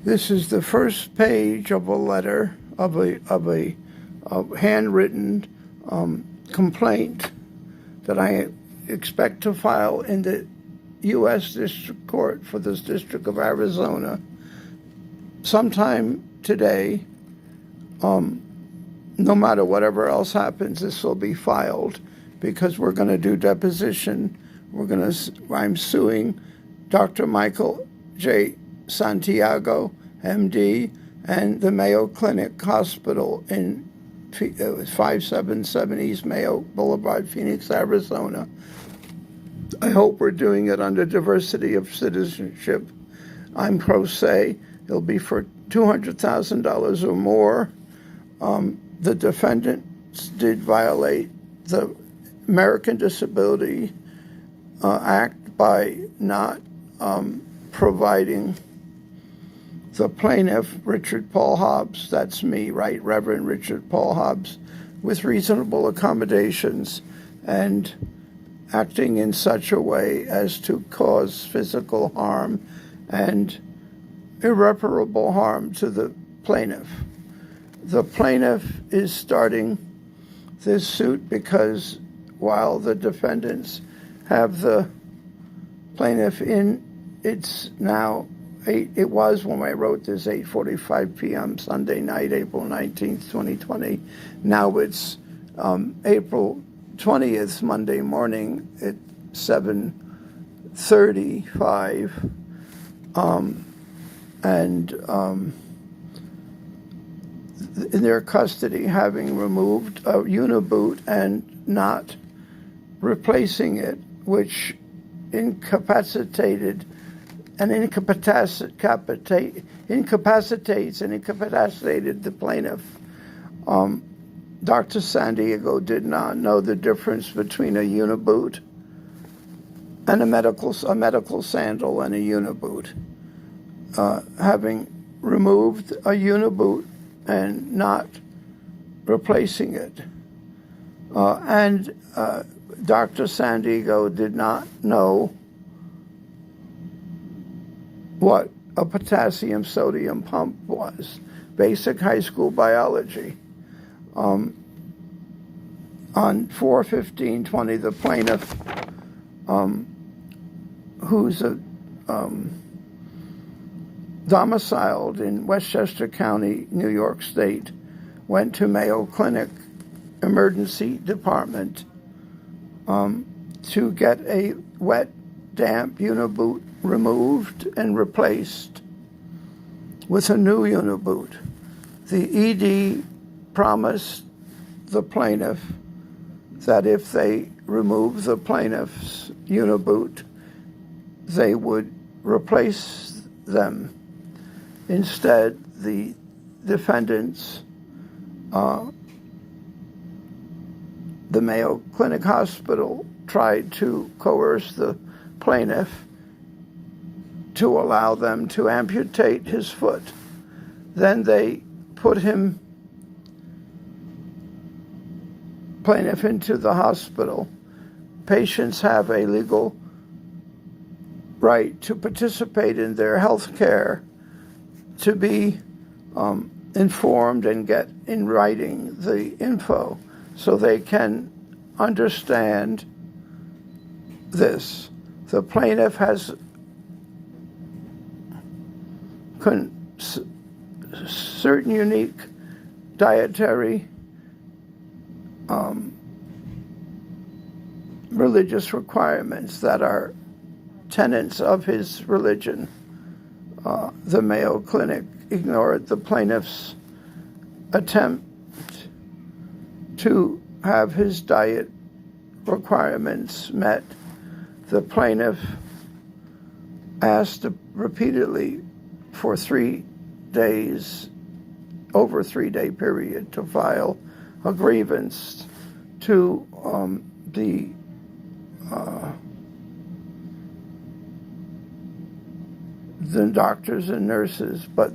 This is the first page of a letter of a handwritten complaint that I expect to file in the U.S. District Court for this District of Arizona sometime today. No matter whatever else happens, this will be filed because we're going to do deposition. I'm suing Dr. Michael J. Santiago, MD, and the Mayo Clinic Hospital in 577 East Mayo Boulevard, Phoenix, Arizona. I hope we're doing it under diversity of citizenship. I'm pro se. It'll be for $200,000 or more. The defendants did violate the American Disability Act by not providing the plaintiff, Richard Paul Hobbs, that's me, Right Reverend Richard Paul Hobbs, with reasonable accommodations and acting in such a way as to cause physical harm and irreparable harm to the plaintiff. The plaintiff is starting this suit because while the defendants have the plaintiff in, it's now it was when I wrote this 8:45 p.m. Sunday night, April 19th, 2020. Now it's April 20th, Monday morning at 7:35, in their custody, having removed a uniboot and not replacing it, which incapacitates and incapacitated the plaintiff. Dr. Santiago did not know the difference between a uniboot and a medical sandal and a uniboot. Having removed a uniboot and not replacing it. Dr. Santiago did not know what a potassium sodium pump was. Basic high school biology. On 4/15/20, the plaintiff, who's domiciled in Westchester County, New York State, went to Mayo Clinic Emergency Department to get a wet, damp uniboot removed and replaced with a new uniboot. The ED promised the plaintiff that if they remove the plaintiff's uniboot, they would replace them. Instead, the defendants, the Mayo Clinic Hospital, tried to coerce the plaintiff to allow them to amputate his foot. Then they put plaintiff into the hospital. Patients have a legal right to participate in their health care, to be informed and get in writing the info so they can understand this. The plaintiff has certain unique dietary religious requirements that are tenets of his religion. The Mayo Clinic ignored the plaintiff's attempt to have his diet requirements met. The plaintiff asked repeatedly for 3 days, over a 3-day period, to file a grievance to the doctors and nurses, but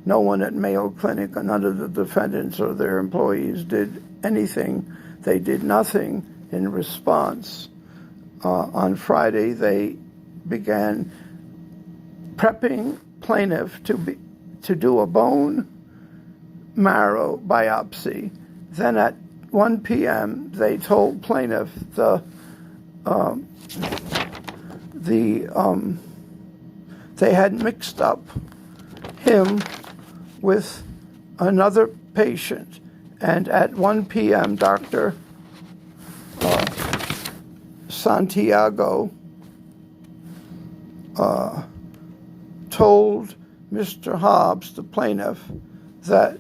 no one at Mayo Clinic, none of the defendants or their employees did anything. They did nothing in response. On Friday, they began prepping plaintiff to do a bone marrow biopsy. Then at 1 p.m. they told plaintiff they had mixed up him with another patient, and at 1 p.m. Dr. Santiago told Mr. Hobbs, the plaintiff, that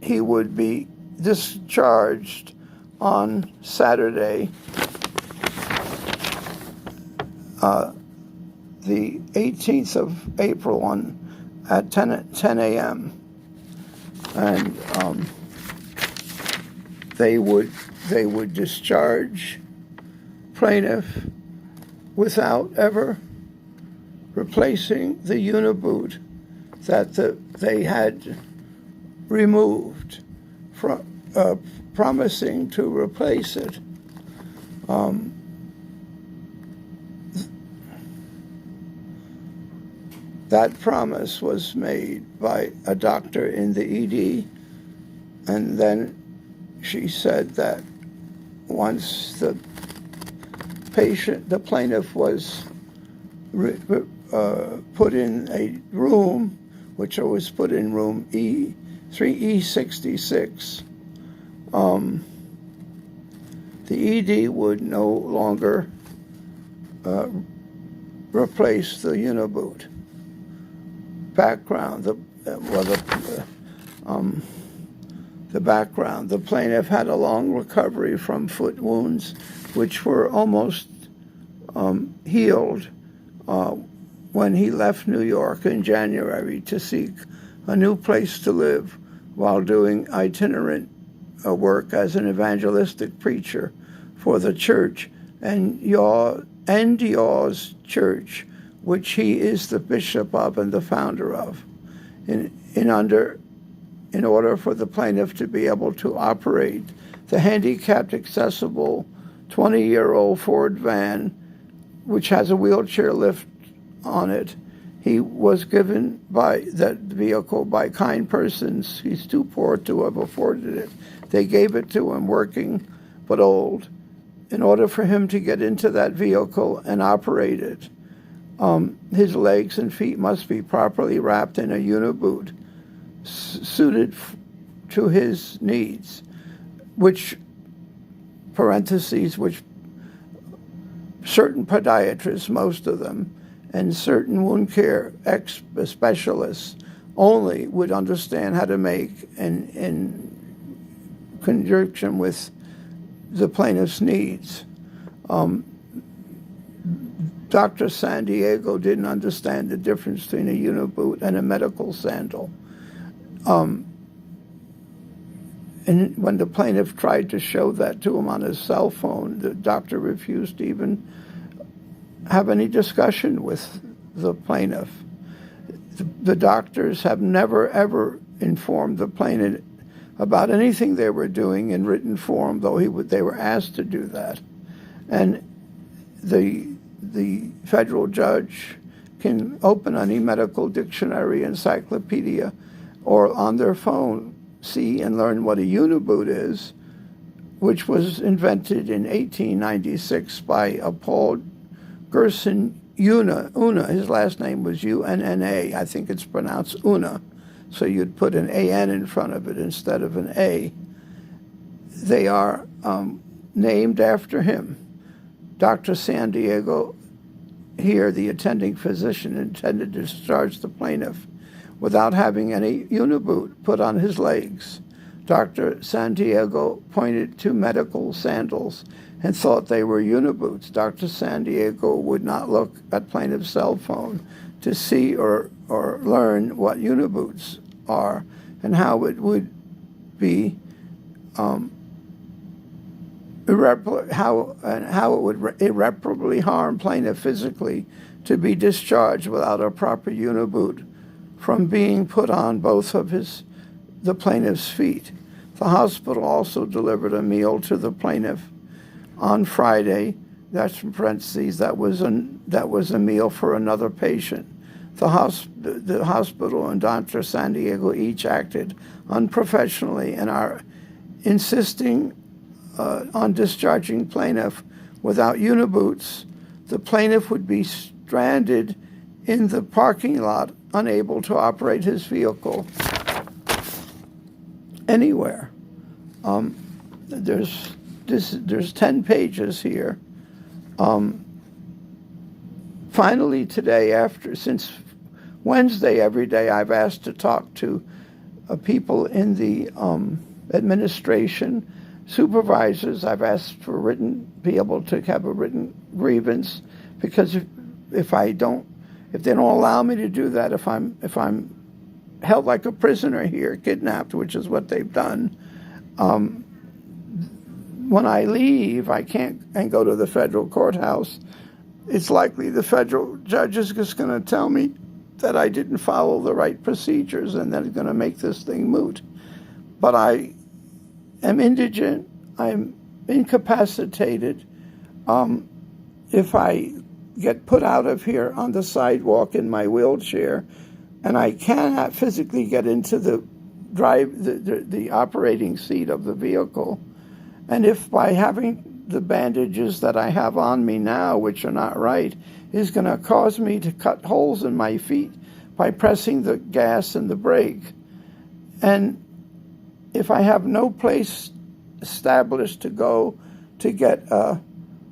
he would be discharged on Saturday, the 18th of April at 10 a.m. And they would discharge plaintiff without ever replacing the uniboot that they had removed, from promising to replace it. That promise was made by a doctor in the ED, and then she said that once the plaintiff was put in a room, which was put in room E66, the ED would no longer replace the uniboot. Background: the background. The plaintiff had a long recovery from foot wounds, which were almost healed when he left New York in January to seek a new place to live while doing itinerant work as an evangelistic preacher for the church and Yaw's church, which he is the bishop of and the founder of. In order for the plaintiff to be able to operate the handicapped accessible 20-year-old Ford van, which has a wheelchair lift on it, he was given by that vehicle by kind persons. He's too poor to have afforded it. They gave it to him, working but old, in order for him to get into that vehicle and operate it. His legs and feet must be properly wrapped in a uniboot suited to his needs, which certain podiatrists, most of them, and certain wound care specialists only would understand how to make in conjunction with the plaintiff's needs. Dr. San Diego didn't understand the difference between a uniboot and a medical sandal. And when the plaintiff tried to show that to him on his cell phone, the doctor refused to even have any discussion with the plaintiff. The doctors have never, ever informed the plaintiff about anything they were doing in written form, though they were asked to do that. And the federal judge can open any medical dictionary, encyclopedia, or on their phone see and learn what a uniboot is, which was invented in 1896 by a Paul Gerson Una. His last name was Unna. I think it's pronounced Una. So you'd put an AN in front of it instead of an A. They are named after him. Dr. San Diego, here the attending physician, intended to discharge the plaintiff without having any uniboot put on his legs. Dr. Santiago pointed to medical sandals and thought they were uniboots. Dr. Santiago would not look at plaintiff's cell phone to see or learn what uniboots are and how it would be how it would irreparably harm plaintiff physically to be discharged without a proper uniboot from being put on both of the plaintiff's feet. The hospital also delivered a meal to the plaintiff on Friday. That's in parentheses. That was a meal for another patient. the hospital and Dr. San Diego each acted unprofessionally and are insisting on discharging plaintiff without uniboots. The plaintiff would be stranded in the parking lot, unable to operate his vehicle anywhere. There's 10 pages here. Finally today, since Wednesday every day, I've asked to talk to people in the administration, supervisors. I've asked for be able to have a written grievance, because if they don't allow me to do that, if I'm held like a prisoner here, kidnapped, which is what they've done, when I leave, I can't and go to the federal courthouse. It's likely the federal judge is just going to tell me that I didn't follow the right procedures, and then it's going to make this thing moot. But I am indigent. I'm incapacitated. If I get put out of here on the sidewalk in my wheelchair, and I cannot physically get into the operating seat of the vehicle, and if by having the bandages that I have on me now, which are not right, is going to cause me to cut holes in my feet by pressing the gas and the brake, and if I have no place established to go to get to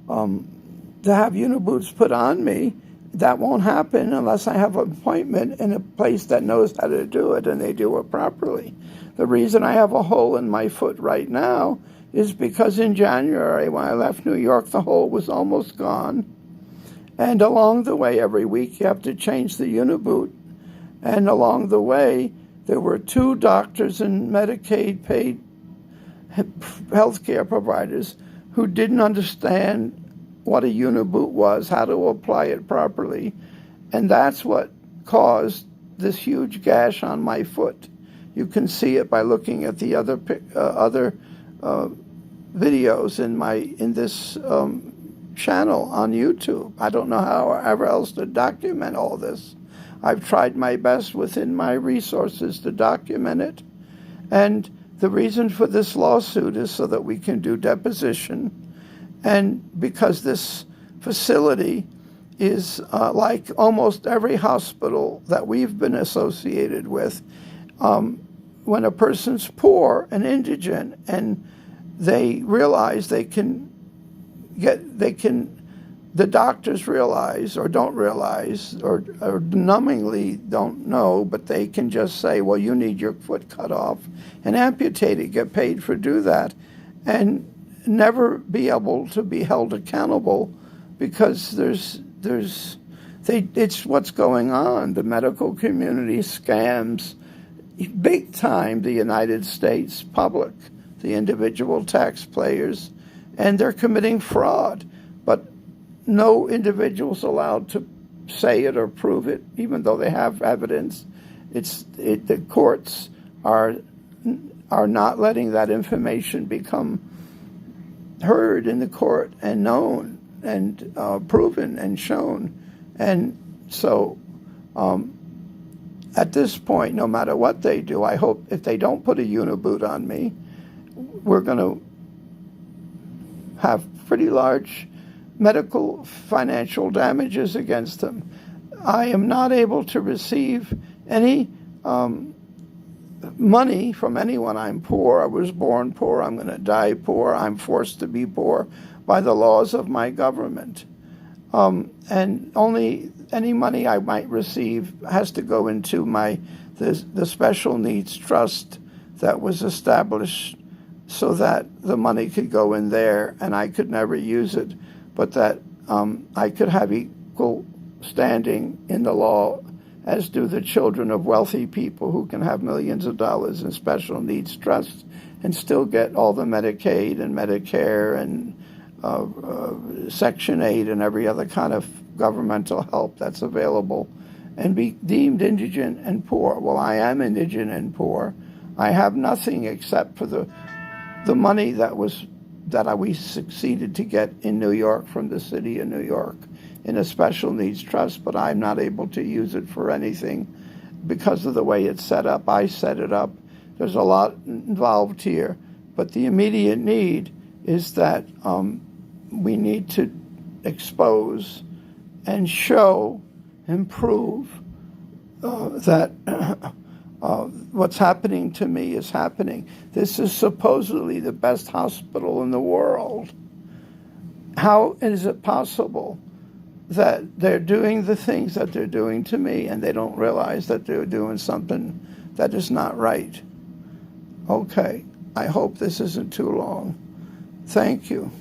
have uniboots put on me, that won't happen unless I have an appointment in a place that knows how to do it, and they do it properly. The reason I have a hole in my foot right now is because in January, when I left New York, the hole was almost gone. And along the way, every week, you have to change the uniboot. And along the way, there were 2 doctors and Medicaid paid healthcare providers who didn't understand what a uniboot was, how to apply it properly. And that's what caused this huge gash on my foot. You can see it by looking at the other videos in this channel on YouTube. I don't know however else to document all this. I've tried my best within my resources to document it. And the reason for this lawsuit is so that we can do deposition. And because this facility is like almost every hospital that we've been associated with, when a person's poor and indigent and they realize the doctors realize or don't realize or numbingly don't know, but they can just say, well, you need your foot cut off and amputate it, get paid for do that, and never be able to be held accountable, because it's what's going on. The medical community scams big time the United States public, the individual taxpayers, and they're committing fraud. But no individual's allowed to say it or prove it, even though they have evidence. The courts are not letting that information become heard in the court and known and proven and shown. And so at this point, no matter what they do, I hope if they don't put a uniboot on me, we're going to have pretty large medical financial damages against them. I am not able to receive any money from anyone. I'm poor. I was born poor. I'm going to die poor. I'm forced to be poor by the laws of my government. And only any money I might receive has to go into the special needs trust that was established so that the money could go in there and I could never use it, but that I could have equal standing in the law as do the children of wealthy people who can have millions of dollars in special needs trusts and still get all the Medicaid and Medicare and Section 8 and every other kind of governmental help that's available, and be deemed indigent and poor. Well, I am indigent and poor. I have nothing except for the money that we succeeded to get in New York from the city of New York in a special needs trust, but I'm not able to use it for anything because of the way it's set up. I set it up. There's a lot involved here, but the immediate need is that we need to expose and show and prove that what's happening to me is happening. This is supposedly the best hospital in the world. How is it possible that they're doing the things that they're doing to me and they don't realize that they're doing something that is not right? Okay, I hope this isn't too long. Thank you.